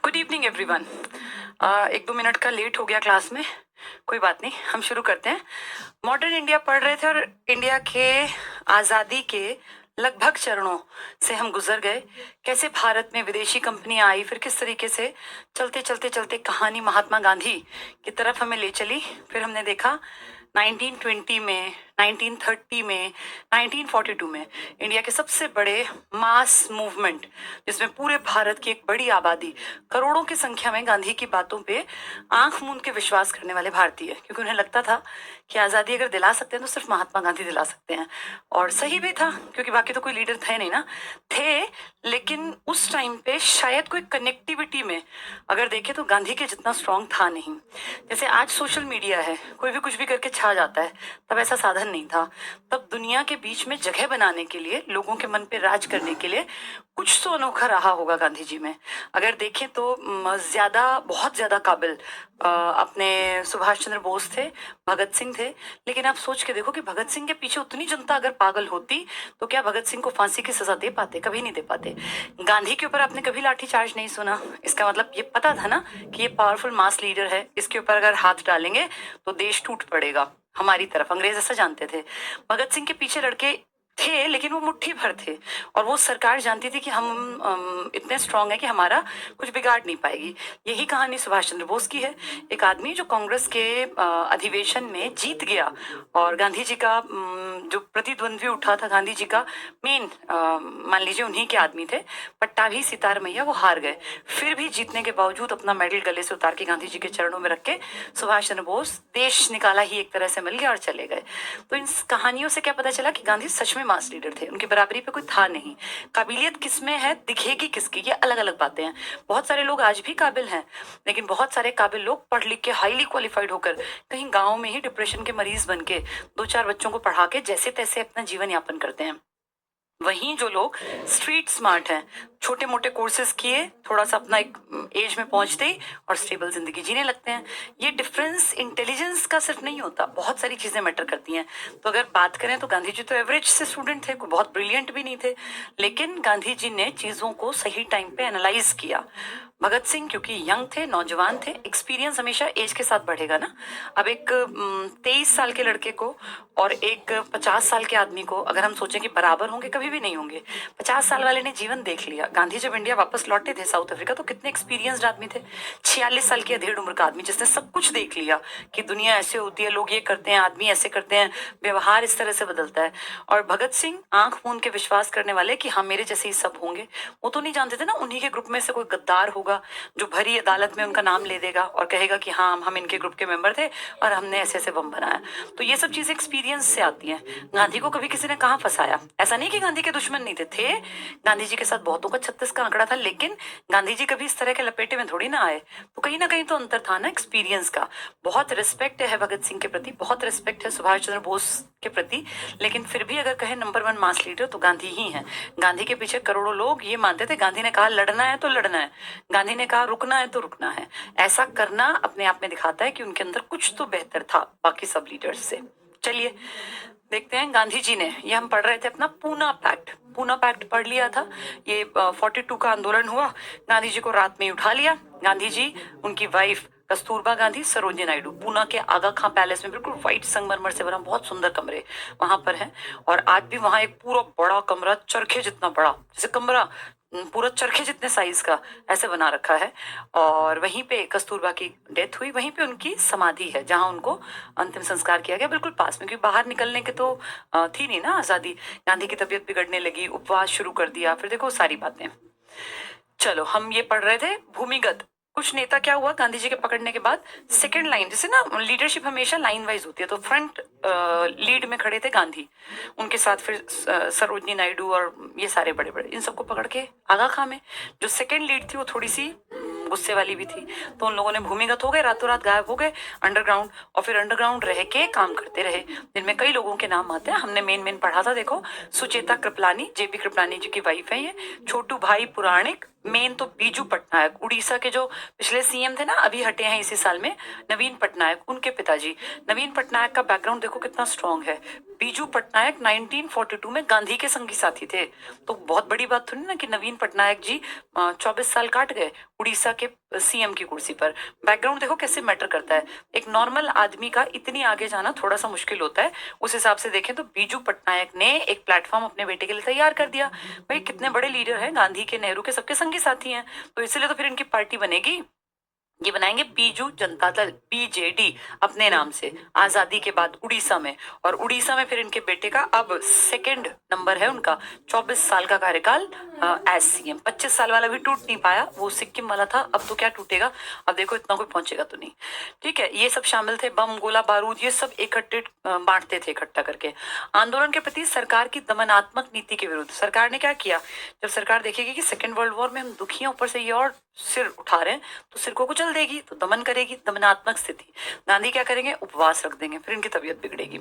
Good evening everyone. 1-2 minute का late हो गया क्लास में, कोई बात नहीं, हम शुरू करते हैं। मॉडर्न इंडिया पढ़ रहे थे और इंडिया के आज़ादी के लगभग चरणों से हम गुजर गए। कैसे भारत में विदेशी कंपनियां आई, फिर किस तरीके से चलते चलते चलते कहानी महात्मा गांधी की तरफ हमें ले चली। फिर हमने देखा 1920 में, 1930 में, 1942 में इंडिया के सबसे बड़े मास मूवमेंट, जिसमें पूरे भारत की एक बड़ी आबादी, करोड़ों की संख्या में गांधी की बातों पे आंख मूंद के विश्वास करने वाले भारतीय, क्योंकि उन्हें लगता था कि आज़ादी अगर दिला सकते हैं तो सिर्फ महात्मा गांधी दिला सकते हैं। और सही भी था, क्योंकि बाकी तो कोई लीडर थे नहीं ना, थे, लेकिन उस टाइम पे शायद कोई कनेक्टिविटी में अगर देखें तो गांधी के जितना स्ट्रांग था नहीं। जैसे आज सोशल मीडिया है, कोई भी कुछ भी करके छा जाता है, तब ऐसा साधन नहीं था। तब दुनिया के बीच में जगह बनाने के लिए, लोगों के मन पे राज करने के लिए कुछ तो अनोखा रहा होगा गांधी जी में। अगर देखें तो बहुत ज्यादा काबिल अपने सुभाष चंद्र बोस थे, भगत सिंह थे। लेकिन आप सोच के देखो कि भगत सिंह के पीछे उतनी जनता अगर पागल होती तो क्या भगत सिंह को फांसी की सजा दे पाते? कभी नहीं दे पाते। गांधी के ऊपर आपने कभी लाठी चार्ज नहीं सुना। इसका मतलब ये पता था ना कि ये पावरफुल मास लीडर है, इसके ऊपर अगर हाथ डालेंगे तो देश टूट पड़ेगा हमारी तरफ। अंग्रेज ऐसा जानते थे। भगत सिंह के पीछे लड़के थे, लेकिन वो मुट्ठी भर थे, और वो सरकार जानती थी कि हम इतने स्ट्रांग है कि हमारा कुछ बिगाड़ नहीं पाएगी। यही कहानी सुभाष चंद्र बोस की है। एक आदमी जो कांग्रेस के अधिवेशन में जीत गया, और गांधी जी का जो प्रतिद्वंद्वी उठा था, गांधी जी का मेन, मान लीजिए उन्हीं के आदमी थे, पट्टाभी सितार मैया, वो हार गए। फिर भी जीतने के बावजूद अपना मेडल गले से उतार के गांधी जी के चरणों में रख के सुभाष चंद्र बोस, देश निकाला ही एक तरह से मिल गया और चले गए। तो इन कहानियों से क्या पता चला कि गांधी सच में मास लीडर थे, उनकी बराबरी पे कोई था नहीं। काबिलियत किसमें है, दिखेगी किसकी, ये अलग अलग बातें हैं। बहुत सारे लोग आज भी काबिल हैं, लेकिन बहुत सारे काबिल लोग पढ़ लिख के हाईली क्वालिफाइड होकर कहीं गांव में ही डिप्रेशन के मरीज बन के 2-4 बच्चों को पढ़ा के जैसे तैसे अपना जीवन यापन करते हैं। वहीं जो लोग स्ट्रीट स्मार्ट हैं, छोटे मोटे कोर्सेज किए, थोड़ा सा अपना एक एज में पहुंचते ही और स्टेबल जिंदगी जीने लगते हैं। ये डिफरेंस इंटेलिजेंस का सिर्फ नहीं होता, बहुत सारी चीजें मैटर करती हैं। तो अगर बात करें तो गांधी जी तो एवरेज से स्टूडेंट थे, कोई बहुत ब्रिलियंट भी नहीं थे, लेकिन गांधी जी ने चीजों को सही टाइम पे एनालाइज किया। भगत सिंह क्योंकि यंग थे, नौजवान थे, एक्सपीरियंस हमेशा एज के साथ बढ़ेगा ना। अब एक 23 साल के लड़के को और एक 50 साल के आदमी को अगर हम सोचें कि बराबर होंगे, कभी भी नहीं होंगे। 50 साल वाले ने जीवन देख लिया। गांधी जब इंडिया वापस लौटे थे साउथ अफ्रीका, तो कितने एक्सपीरियंस्ड आदमी थे। 46 साल की अधेड़ उम्र का आदमी जिसने सब कुछ देख लिया कि दुनिया ऐसे होती है, लोग ये करते हैं, आदमी ऐसे करते हैं, व्यवहार इस तरह से बदलता है। और भगत सिंह आंख मूंद के विश्वास करने वाले कि हाँ मेरे जैसे ही सब होंगे। वो तो नहीं जानते थे ना उन्हीं के ग्रुप में से कोई गद्दार होगा जो भरी अदालत में उनका नाम ले देगा और कहेगा कि हाँ हम इनके ग्रुप के मेंबर थे और हमने ऐसे ऐसे बम बनाया। तो ये सब चीजें एक्सपीरियंस से आती हैं। गांधी को कभी किसी ने कहाँ फंसाया? ऐसा नहीं कि गांधी के दुश्मन नहीं थे गांधी जी के साथ बहुतों का 36 का आंकड़ा था, लेकिन गांधी जी कभी इस तरह के लपेटे में थोड़ी ना आए। तो कहीं ना कहीं तो अंतर था ना एक्सपीरियंस का। बहुत रिस्पेक्ट है भगत सिंह के प्रति, बहुत रिस्पेक्ट है सुभाष चंद्र बोस के प्रति, लेकिन फिर भी अगर कहें नंबर 1 मास लीडर तो गांधी ही है। गांधी के पीछे करोड़ों लोग ये मानते थे, गांधी ने कहा लड़ना है तो लड़ना है, गांधी ने कहा रुकना है तो रुकना है। ऐसा करना अपने आप में दिखाता है कि उनके अंदर कुछ तो बेहतर था बाकी सब लीडर्स से। चलिए देखते हैं गांधी जी ने, ये हम पढ़ रहे थे अपना पूना पैक्ट, पूना पैक्ट पढ़ लिया था। ये 42 का आंदोलन हुआ, गांधी जी को रात में उठा लिया। गांधी जी, उनकी वाइफ कस्तूरबा गांधी, सरोजिनी नायडू, पूना के आगा खां पैलेस में, बिल्कुल व्हाइट संगमरमर से बना बहुत सुंदर कमरे वहां पर है। और आज भी वहां एक पूरा बड़ा कमरा, चरखे जितना बड़ा, जैसे कमरा पूरा चरखे जितने साइज का ऐसे बना रखा है। और वहीं पे कस्तूरबा की डेथ हुई, वहीं पे उनकी समाधि है जहां उनको अंतिम संस्कार किया गया, बिल्कुल पास में। क्योंकि बाहर निकलने के तो थी नहीं ना आजादी। गांधी की तबीयत बिगड़ने लगी, उपवास शुरू कर दिया, फिर देखो सारी बातें। चलो हम ये पढ़ रहे थे भूमिगत कुछ नेता। क्या हुआ गांधी जी के पकड़ने के बाद? सेकंड लाइन, जैसे ना लीडरशिप हमेशा लाइन वाइज होती है, तो फ्रंट लीड में खड़े थे गांधी, उनके साथ फिर सरोजिनी नायडू और ये सारे बड़े बड़े, इन सबको पकड़ के आगा खां में। जो सेकंड लीड थी वो थोड़ी सी गुस्से वाली भी थी, तो उन लोगों ने भूमिगत हो गए, रातों रात गायब हो गए अंडरग्राउंड, और फिर अंडरग्राउंड रह के काम करते रहे, जिनमें कई लोगों के नाम आते हैं। हमने मेन पढ़ा था, देखो, सुचेता कृपलानी, जेपी कृपलानी जी की वाइफ है ये, छोटू भाई पुराणिक, मेन तो बीजू पटनायक, उड़ीसा के जो पिछले सीएम थे ना, अभी हटे हैं इसी साल में, नवीन पटनायक, उनके पिताजी। नवीन पटनायक का बैकग्राउंड देखो कितना स्ट्रांग है। बीजू पटनायक 1942 में गांधी के संगी साथी थे, तो बहुत बड़ी बात थोड़ी ना कि नवीन पटनायक जी 24 साल काट गए उड़ीसा के सीएम की कुर्सी पर। बैकग्राउंड देखो कैसे मैटर करता है, एक नॉर्मल आदमी का इतनी आगे जाना थोड़ा सा मुश्किल होता है। उस हिसाब से देखें तो बीजू पटनायक ने एक प्लेटफॉर्म अपने बेटे के लिए तैयार कर दिया। भाई कितने बड़े लीडर हैं, गांधी के, नेहरू के, सबके संगी साथी हैं, तो इसलिए तो फिर इनकी पार्टी बनेगी, ये बनाएंगे बीजू जनता दल, बीजेडी, अपने नाम से, आजादी के बाद उड़ीसा में। और उड़ीसा में फिर इनके बेटे का अब सेकंड नंबर है उनका, 24 साल का कार्यकाल एज सीएम। 25 साल वाला भी टूट नहीं पाया, वो सिक्किम वाला था, अब तो क्या टूटेगा, अब देखो इतना कोई पहुंचेगा तो नहीं। ठीक है, ये सब शामिल थे, बम गोला बारूद ये सब इकट्ठे बांटते थे इकट्ठा करके। आंदोलन के प्रति सरकार की दमनात्मक नीति के विरुद्ध सरकार ने क्या किया, जब सरकार देखेगी कि सेकेंड वर्ल्ड वॉर में हम दुखी हैं, ऊपर से ये और सिर उठा रहे हैं, तो सिर को कुचल देगी, तो दमन करेगी, दमनात्मक स्थिति। गांधी क्या करेंगे, उपवास रख देंगे, फिर इनकी तबीयत बिगड़ेगी।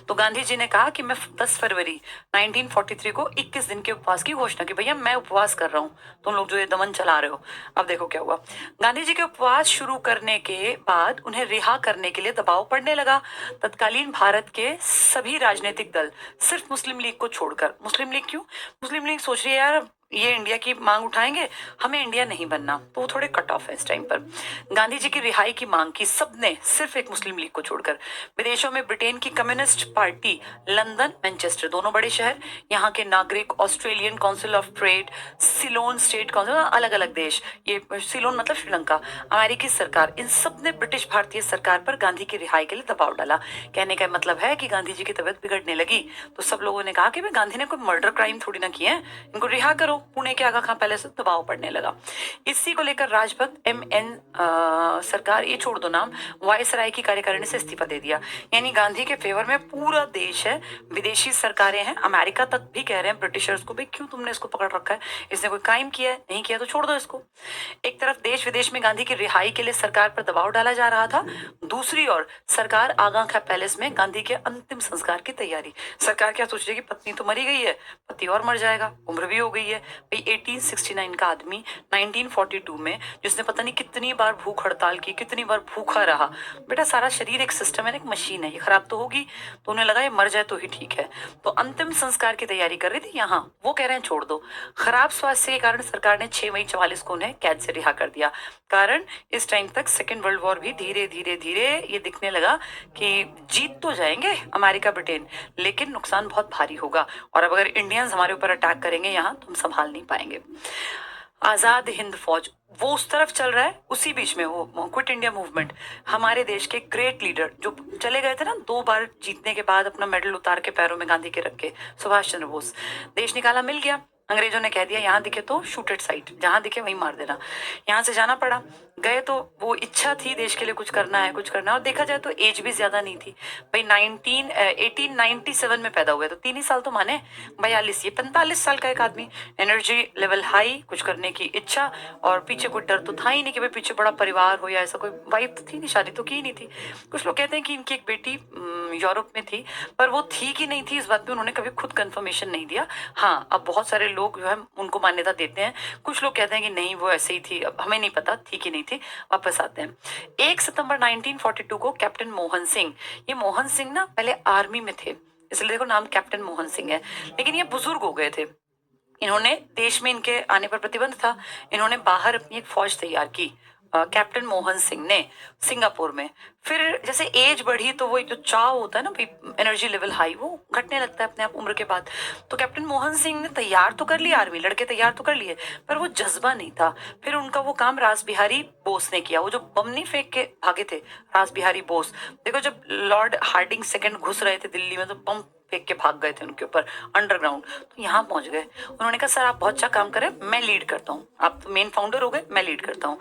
तो गांधी जी ने कहा कि मैं 10 फरवरी 1943 को 21 दिन के उपवास की घोषणा की, भैया मैं उपवास कर रहा हूँ, तुम लोग जो ये दमन चला रहे हो। अब देखो क्या हुआ, गांधी जी के उपवास शुरू करने के बाद उन्हें रिहा करने के लिए दबाव पड़ने लगा। तत्कालीन भारत के सभी राजनीतिक दल, सिर्फ मुस्लिम लीग को छोड़कर, मुस्लिम लीग क्यों, मुस्लिम लीग सोच रही है यार ये इंडिया की मांग उठाएंगे, हमें इंडिया नहीं बनना, तो वो थोड़े कट ऑफ है इस टाइम पर। गांधी जी की रिहाई की मांग की सबने, सिर्फ एक मुस्लिम लीग को छोड़कर। विदेशों में ब्रिटेन की कम्युनिस्ट पार्टी, लंदन, मैनचेस्टर, दोनों बड़े शहर, यहाँ के नागरिक, Australian council of trade, Ceylon state council, अलग अलग देश, ये सिलोन मतलब श्रीलंका, अमेरिकी सरकार, इन सब ने ब्रिटिश भारतीय सरकार पर गांधी की रिहाई के लिए दबाव डाला। कहने का मतलब है कि गांधी जी की तबीयत बिगड़ने लगी, तो सब लोगों ने कहा कि भाई गांधी ने कोई मर्डर क्राइम थोड़ी ना किया है, इनको रिहा करो। पुणे के आगा खां पैलेस से दबाव पड़ने लगा। इसी को लेकर राजभक्त एम.एन. सरकार, ये छोड़ दो नाम, वायसराय की कार्यकारिणी से इस्तीफा दे दिया। यानी गांधी के फेवर में पूरा देश है, विदेशी सरकारें हैं, अमेरिका तक भी कह रहे हैं ब्रिटिशर्स को, भाई क्यों तुमने इसको पकड़ रखा है, इसने कोई क्राइम किया है, नहीं किया तो छोड़ दो इसको। एक तरफ देश विदेश में गांधी की रिहाई के लिए सरकार पर दबाव डाला जा रहा था, दूसरी ओर सरकार आगा खां पैलेस में गांधी के अंतिम संस्कार की तैयारी। सरकार क्या सोच रही है कि पत्नी तो मरी गई है, पति और मर जाएगा, उम्र भी हो गई है। भाई 1869 का आदमी 1942 में, जिसने पता नहीं कितनी बार भूख हड़ताल की, कितनी बार भूखा रहा, बेटा सारा शरीर एक सिस्टम है, एक मशीन है, ये खराब तो होगी, तो उन्हें लगा ये मर जाए तो ही ठीक है, तो अंतिम संस्कार की तैयारी कर रही थी। यहाँ वो कह रहे हैं छोड़ दो। खराब स्वास्थ्य के कारण सरकार ने 6 मई 44 को उन्हें कैद से रिहा कर दिया। कारण इस टाइम तक सेकेंड वर्ल्ड वॉर भी धीरे धीरे धीरे ये दिखने लगा कि जीत तो जाएंगे अमेरिका ब्रिटेन, लेकिन नुकसान बहुत भारी होगा, और अब अगर इंडियंस हमारे ऊपर अटैक करेंगे यहाँ तो हम संभाल नहीं पाएंगे। आजाद हिंद फौज वो उस तरफ चल रहा है, उसी बीच में वो क्विट इंडिया मूवमेंट, हमारे देश के ग्रेट लीडर जो चले गए थे ना 2 बार जीतने के बाद, अपना मेडल उतार के पैरों में गांधी के रख के, सुभाष चंद्र बोस, देश निकाला, मिल गया। अंग्रेजों ने कह दिया यहाँ दिखे तो शूटेड साइट, जहां दिखे वहीं मार देना, यहाँ से जाना पड़ा। गए तो वो इच्छा थी देश के लिए कुछ करना है, कुछ करना है, और देखा जाए तो एज भी ज्यादा नहीं थी भाई। 1897 में पैदा हुए, तो 3 ही साल तो माने, 42, ये 45 साल का एक आदमी, एनर्जी लेवल हाई, कुछ करने की इच्छा, और पीछे कोई डर तो था ही नहीं कि भाई पीछे बड़ा परिवार हो या ऐसा कोई, वाइफ तो थी नहीं, शादी तो की नहीं थी। कुछ लोग कहते हैं कि इनकी एक बेटी यूरोप में थी, पर वो थी कि नहीं थी इस बात पे उन्होंने कभी खुद कंफर्मेशन नहीं दिया। हाँ, अब बहुत सारे लोग जो है उनको मान्यता देते हैं, कुछ लोग कहते हैं कि नहीं वो ऐसे ही थी, अब हमें नहीं पता थी कि नहीं थी। वापस आते हैं 1 सितंबर 1942 को कैप्टन मोहन सिंह, ये मोहन सिंह ना पहले आर्मी में थे, इसलिए देखो नाम कैप्टन मोहन सिंह है, लेकिन ये बुजुर्ग हो गए थे। इन्होंने, देश में इनके आने पर प्रतिबंध था, इन्होंने बाहर अपनी एक फौज तैयार की, कैप्टन मोहन सिंह ने, सिंगापुर में। फिर जैसे एज बढ़ी तो वो जो चाव होता है ना भाई, एनर्जी लेवल हाई, वो घटने लगता है अपने आप उम्र के बाद। तो कैप्टन मोहन सिंह ने तैयार तो कर लिया, आर्मी लड़के तैयार तो कर लिए, पर वो जज्बा नहीं था। फिर उनका वो काम रास बिहारी बोस ने किया, वो जो बम नहीं फेंक के भागे थे, रास बिहारी बोस। देखो जब लॉर्ड हार्डिंग सेकंड घुस रहे थे दिल्ली में, तो बम फेंक के भाग गए थे उनके ऊपर अंडरग्राउंड। तो यहाँ पहुंच गए। उन्होंने कहा सर आप बहुत अच्छा काम करें, मैं लीड करता हूँ, आप तो मेन फाउंडर हो गए, मैं लीड करता हूँ।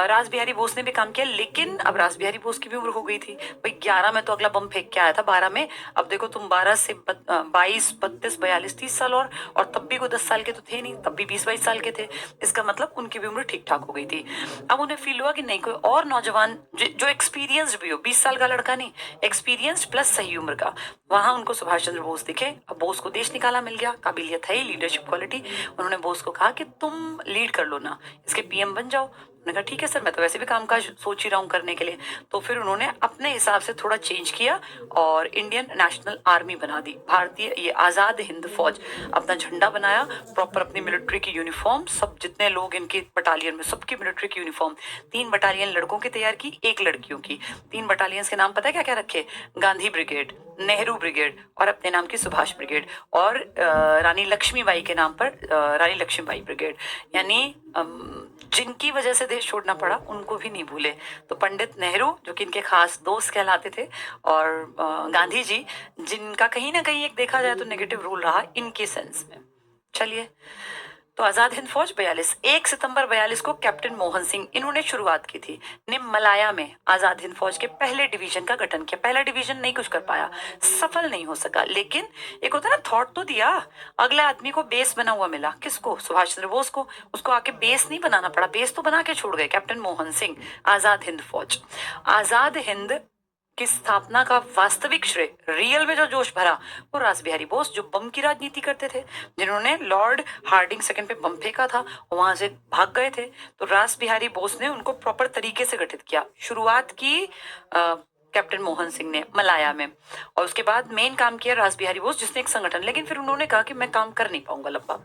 रास बिहारी बोस ने भी काम किया, लेकिन अब रास बिहारी बोस की भी उम्र हो गई थी भाई। 11 में तो अगला बम फेंक के आया था, 12 में। अब देखो तुम 12 से 22, 32, 42, 30 साल और तब भी कोई 10 साल के तो थे नहीं, तब भी 20-22 साल के थे। इसका मतलब उनकी भी उम्र ठीक ठाक हो गई थी। अब उन्हें फील हुआ कि नहीं, कोई और नौजवान जो एक्सपीरियंस्ड भी हो, 20 साल का लड़का नहीं, एक्सपीरियंस्ड प्लस सही उम्र का। वहां उनको सुभाष चंद्र बोस दिखे। अब बोस को देश निकाला मिल गया, काबिलियत है ही, लीडरशिप क्वालिटी। उन्होंने बोस को कहा कि तुम लीड कर लो ना, इसके पीएम बन जाओ। उन्होंने कहा ठीक है सर, मैं तो वैसे भी कामकाज सोच ही रहा हूँ करने के लिए। तो फिर उन्होंने अपने हिसाब से थोड़ा चेंज किया और इंडियन नेशनल आर्मी बना दी, भारतीय ये आजाद हिंद फौज। अपना झंडा बनाया, प्रॉपर अपनी मिलिट्री की यूनिफॉर्म, सब जितने लोग इनके बटालियन में सबकी मिलिट्री की यूनिफॉर्म। 3 बटालियन लड़कों की तैयार की, 1 लड़कियों की। 3 बटालियन के नाम पता है क्या क्या रखे? गांधी ब्रिगेड, नेहरू ब्रिगेड और अपने नाम की सुभाष ब्रिगेड, और रानी लक्ष्मीबाई के नाम पर रानी लक्ष्मीबाई ब्रिगेड। यानी जिनकी वजह से देश छोड़ना पड़ा उनको भी नहीं भूले। तो पंडित नेहरू जो कि इनके खास दोस्त कहलाते थे, और गांधी जी जिनका कहीं ना कहीं एक देखा जाए तो नेगेटिव रोल रहा इनके सेंस में। चलिए, तो आजाद हिंद फौज 1 सितंबर 42 को कैप्टन मोहन सिंह इन्होंने शुरुआत की थी। निमलाया में आजाद हिंद फौज के पहले डिवीजन का गठन किया। पहला डिवीजन नहीं कुछ कर पाया, सफल नहीं हो सका, लेकिन एक होता है ना, थॉट तो दिया। अगले आदमी को बेस बना हुआ मिला, किसको? सुभाष चंद्र बोस को। उसको आके बेस नहीं बनाना पड़ा, बेस तो बना के छोड़ गए कैप्टन मोहन सिंह। आजाद हिंद फौज, आजाद हिंद की स्थापना का वास्तविक श्रेय, रियल में जो जोश भरा, वो रास बिहारी बोस, जो बम की राजनीति करते थे, जिन्होंने लॉर्ड हार्डिंग सेकंड पे बम फेंका था, वहां से भाग गए थे। तो रास बिहारी बोस ने उनको प्रॉपर तरीके से गठित किया। शुरुआत की कैप्टन मोहन सिंह ने मलाया में, और उसके बाद मेन काम किया रास बिहारी बोस, जिसने एक संगठन। लेकिन फिर उन्होंने कहा कि मैं काम कर नहीं पाऊंगा लंबा।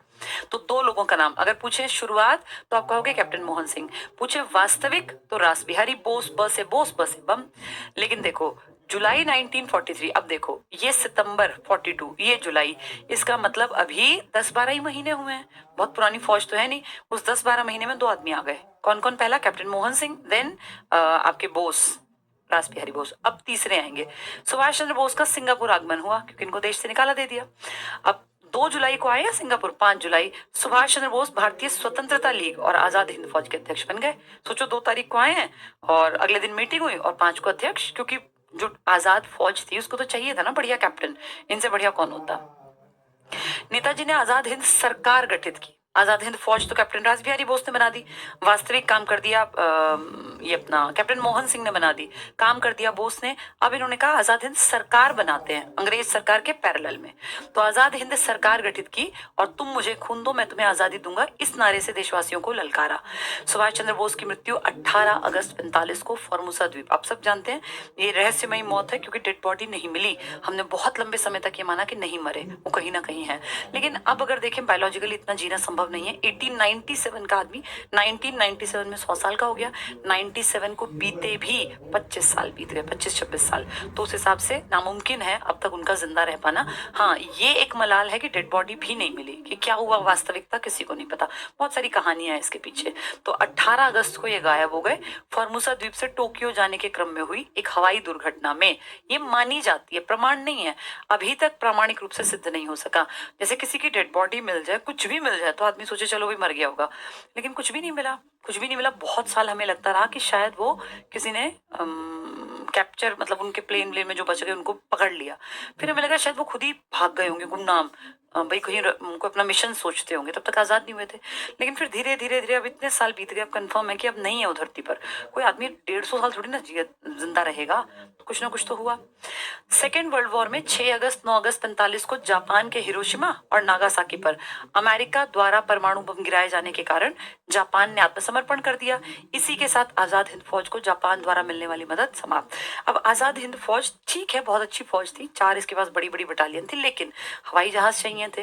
तो 2 लोगों का नाम अगर पूछे शुरुआत तो आप कहोगे कैप्टन मोहन सिंह, पूछे वास्तविक तो रास बिहारी बोस, ब से बोस, ब से बम। लेकिन देखो जुलाई 1943, अब देखो ये सितंबर 42, ये जुलाई, इसका मतलब अभी 10-12 ही महीने हुए हैं। बहुत पुरानी फौज तो है नहीं। उस 10-12 महीने में 2 आदमी आ गए। कौन कौन? पहला कैप्टन मोहन सिंह, देन आपके बोस, रास बिहारी बोस। अब तीसरे आएंगे सुभाष चंद्र बोस का सिंगापुर आगमन हुआ, क्योंकि इनको देश से निकाला दे दिया। अब 2 जुलाई को आया सिंगापुर, 5 जुलाई सुभाष चंद्र बोस भारतीय स्वतंत्रता लीग और आजाद हिंद फौज के अध्यक्ष बन गए। सोचो 2 तारीख को आए हैं और अगले दिन मीटिंग हुई और 5 को अध्यक्ष, क्योंकि जो आजाद फौज थी उसको तो चाहिए था ना बढ़िया कैप्टन, इनसे बढ़िया कौन होता। नेताजी ने आजाद हिंद सरकार गठित की। आजाद हिंद फौज तो कैप्टन रास बिहारी बोस ने बना दी, वास्तविक काम कर दिया ये अपना कैप्टन मोहन सिंह ने बना दी, काम कर दिया बोस ने। अब इन्होंने कहा आजाद हिंद सरकार बनाते हैं अंग्रेज सरकार के पैरेलल में। तो आजाद हिंद सरकार गठित की और तुम मुझे खून दो मैं तुम्हें आजादी दूंगा, इस नारे से देशवासियों को ललकारा। सुभाष चंद्र बोस की मृत्यु 18 अगस्त 45 को फॉर्मोसा द्वीप, आप सब जानते हैं ये रहस्यमयी मौत है, क्योंकि डेड बॉडी नहीं मिली। हमने बहुत लंबे समय तक ये माना कि नहीं मरे, वो कहीं ना कहीं है। लेकिन अब अगर देखें बायोलॉजिकली इतना जीना संभव नहीं है। 1897 का आदमी 1997 में 100 साल का हो गया, 97 को बीते भी 25 साल बीत गए, 25-26 साल। तो उस हिसाब से नामुमकिन है अब तक उनका जिंदा रह पाना। हाँ, ये एक मलाल है कि डेड बॉडी भी नहीं मिली, कि क्या हुआ वास्तविकता किसी को नहीं पता। बहुत सारी कहानियां हैं इसके पीछे। तो 18 अगस्त को ये गायब हो गए। फॉर्मोसा द्वीप से टोक्यो जाने के क्रम में हुई एक हवाई दुर्घटना में, ये मानी जाती है, प्रमाण नहीं है, अभी तक प्रामाणिक रूप से सिद्ध नहीं हो सका। जैसे किसी की डेड बॉडी मिल जाए, कुछ भी मिल जाए, तो आदमी सोचे चलो भी मर गया होगा, लेकिन कुछ भी नहीं मिला, कुछ भी नहीं मिला। बहुत साल हमें लगता रहा कि शायद वो किसी ने कैप्चर, मतलब उनके प्लेन में जो बच गए उनको पकड़ लिया। फिर हमें लगा शायद वो खुद ही भाग गए होंगे गुमनाम, भाई कहीं उनको अपना मिशन सोचते होंगे, तब तक आजाद नहीं हुए थे। लेकिन फिर धीरे धीरे धीरे अब इतने साल बीत गए, अब कंफर्म है कि अब नहीं है वो धरती पर। कोई आदमी 150 साल थोड़ी ना जिंदा रहेगा, कुछ ना कुछ तो हुआ। सेकेंड वर्ल्ड वॉर में 6 अगस्त 9 अगस्त 45 को जापान के हिरोशिमा और नागासाकी पर अमेरिका द्वारा परमाणु बम गिराए जाने के कारण जापान ने आत्मसमर्पण कर दिया। इसी के साथ आजाद हिंद फौज को जापान द्वारा मिलने वाली मदद समाप्त। अब आजाद हिंद फौज ठीक है, बहुत अच्छी फौज थी, 4 इसके पास बड़ी बड़ी बटालियन थी, लेकिन हवाई जहाज चाहिए थे,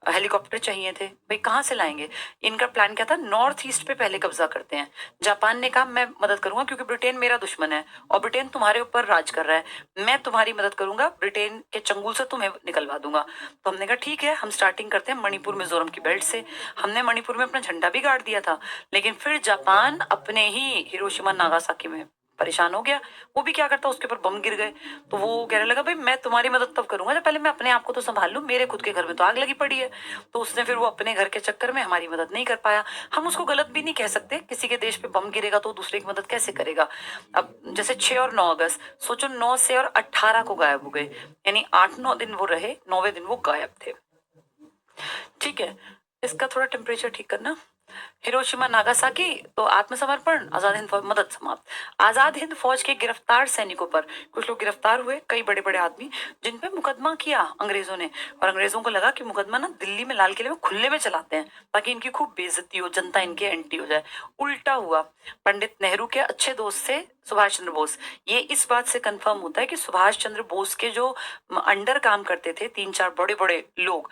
हेलीकॉप्टर चाहिए थे, भाई कहाँ से लाएंगे? इनका प्लान क्या था? नॉर्थ ईस्ट पे पहले कब्जा करते हैं। जापान ने कहा मैं मदद करूंगा क्योंकि ब्रिटेन मेरा दुश्मन है और ब्रिटेन तुम्हारे ऊपर राज कर रहा है, मैं तुम्हारी मदद करूंगा, ब्रिटेन के चंगुल से तुम्हें निकलवा दूंगा। तो हमने कहा ठीक है, हम स्टार्टिंग करते हैं मणिपुर मिजोरम की बेल्ट से। हमने मणिपुर में अपना झंडा भी गाड़ दिया था, लेकिन फिर जापान अपने ही हिरोशिमा नागासाकी में परेशान हो गया। वो भी क्या करता, उसके ऊपर बम गिर गए, तो वो कहने लगा भाई मैं तुम्हारी मदद तब करूंगा जब पहले मैं अपने आप को तो संभाल लूं, मेरे खुद के घर में तो आग लगी पड़ी है। तो उसने फिर वो अपने घर के चक्कर में हमारी मदद नहीं कर पाया। हम उसको गलत भी नहीं कह सकते, किसी के देश पे बम गिरेगा तो दूसरे की मदद कैसे करेगा। अब जैसे 6 और 9 अगस्त, सोचो 9 से और 18 को गायब हो गए, यानी 8-9 दिन वो रहे, 9वें दिन वो गायब थे। ठीक है, इसका थोड़ा टेम्परेचर ठीक करना। हिरोशिमा नागासाकी तो आत्मसमर्पण, आजाद हिंद फौज मदद समाप्त। आजाद हिंद फौज के गिरफ्तार सैनिकों पर कुछ लोग गिरफ्तार हुए, कई बड़े बड़े आदमी, जिन पे मुकदमा किया अंग्रेजों ने। और अंग्रेजों को लगा कि मुकदमा ना दिल्ली में लाल किले में खुले में चलाते हैं ताकि इनकी खूब बेइज्जती हो, जनता इनके एंटी हो जाए। उल्टा हुआ। पंडित नेहरू के अच्छे दोस्त थे सुभाष चंद्र बोस। ये इस बात से कंफर्म होता है कि सुभाष चंद्र बोस के जो अंडर काम करते थे 3-4 बड़े बड़े लोग,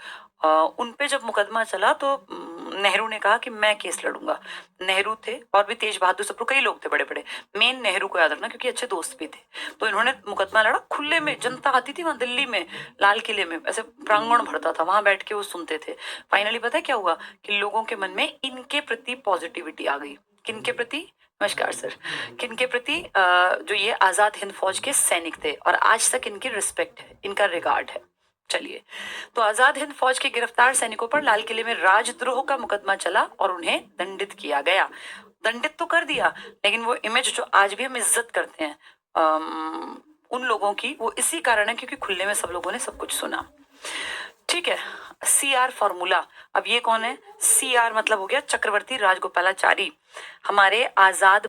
उन पे जब मुकदमा चला तो नेहरू ने कहा कि मैं केस लड़ूंगा। नेहरू थे और भी तेज बहादुर सप्रू, कई लोग थे बड़े बड़े, मेन नेहरू को याद रखना क्योंकि अच्छे दोस्त भी थे। तो इन्होंने मुकदमा लड़ा खुले में, जनता आती थी वहां दिल्ली में, लाल किले में ऐसे प्रांगण भरता था, वहां बैठ के वो सुनते थे। फाइनली पता है क्या हुआ कि लोगों के मन में इनके प्रति पॉजिटिविटी आ गई। किनके प्रति? नमस्कार सर। किनके प्रति? जो ये आजाद हिंद फौज के सैनिक थे, और आज तक इनकी रिस्पेक्ट है, इनका रिगार्ड है। चलिए, तो आजाद हिंद फौज के गिरफ्तार सैनिकों पर लाल किले में राजद्रोह का मुकदमा चला और उन्हें दंडित किया गया। दंडित तो कर दिया, लेकिन वो इमेज जो आज भी हम इज्जत करते हैं उन लोगों की, वो इसी कारण है क्योंकि खुले में सब लोगों ने सब कुछ सुना। ठीक है, CR फॉर्मूला। अब ये कौन है? CR मतलब हो गया चक्रवर्ती राजगोपालाचारी, हमारे आजाद